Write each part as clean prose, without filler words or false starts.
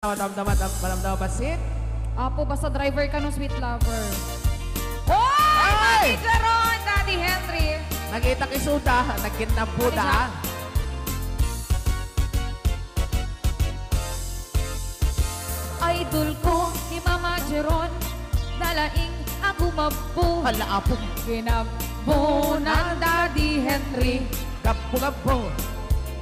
Malam basit. Apo, basta driver ka no, sweet lover. Hoy! Ay! Daddy Jaron, Daddy Henry. Nakita kay Suda, nagkidnap po da. Idol ko ni Mama Jeron, dalaing ako mabu. Hala apo, Ginabo ng Daddy Henry, gapo.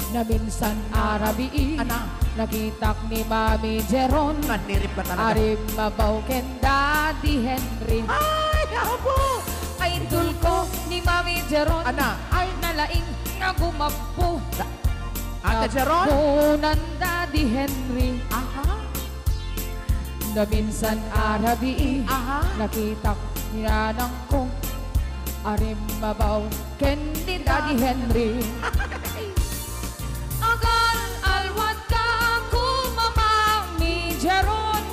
na minsan arabi. Ana, Nakitak ni Mami Jeron, nanirip ka talaga. arim mabaw ken Daddy Henry. Ay, apo. Idol ko ni Mami Jeron, Ana, ay nalaing na gumapo. Ate Jeron. Nabunan Daddy Henry, Aha, na minsan arabi. aha. Nakitak ni nanang ko, arim mabaw ken ni Daddy Henry. Agal alwat ka ko Mami Jeron,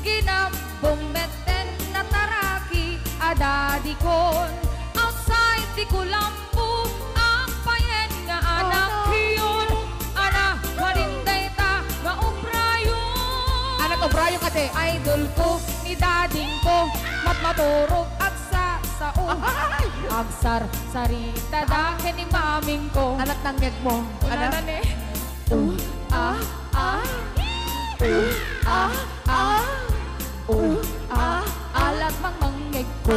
ginabong meten na taraki a Daddy kon. Outside di ko lampu ang payen nga anak yun. Anak marinday ta nga ubrayon. Anak ko, Brian kate. Idol ko ni dading ko, maturog at sa sao. Ay, Agsar sarita dakin ni maming ko. anak ng ngeg mo. Ano Anak. ni? Ah, ah, ah, ah, alat mang mangyeg ko.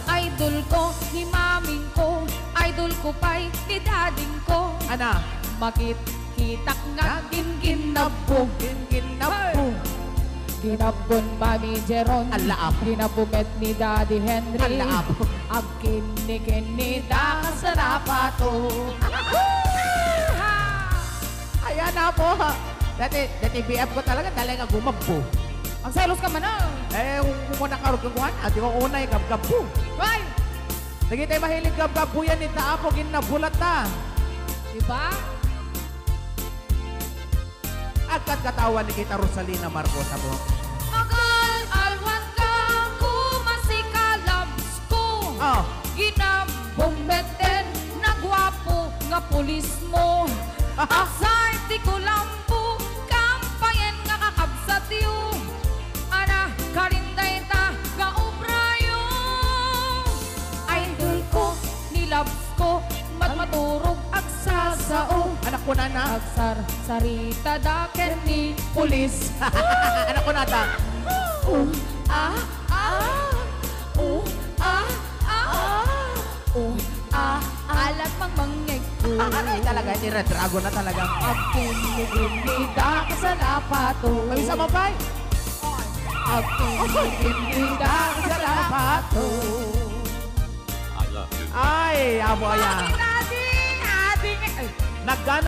Idol ko ni maming ko, idol ko pa'y ni dading ko. Ana, Makit-kitak nga ginginabo. ginabo. Ginabon Mami Jeron, Ala apo. ginabumet ni Daddy Henry. Ala apo. Agkinikin da sa napato. Ayan na po. Dati BF ko talaga gumabo. Ang selos ka man ah. Eh, kung nakarugkuhan, di ko unay gabgabo. Why? Lagi tayo mahilig gabgabo yan, ni Taapo, ginabulat na. Diba? Agkat katawan ni kita Rosalina Marcos po. Agal alwan ka kumasikalabs ko. Oh, Ginabombetin na gwapo nga pulis mo. Asay di ko lampu, kampayen nga kakabsat yu. Ana, karinday ta, nga ubrayo. Idol ko, nilabs ko, maturog at sasao. anak ko na na. Agsar, sarita daken ni Pulis. Anak ko na ta. ah, ah, ah, ah, alat mang mangyay ko. Ay, talaga, ni Red Dragon na talaga. At kinigimida ka sa napato. Mabisa mo ba? At kinigimida ka sa napato. Ay, abo yan. Ading, ading. Naggana.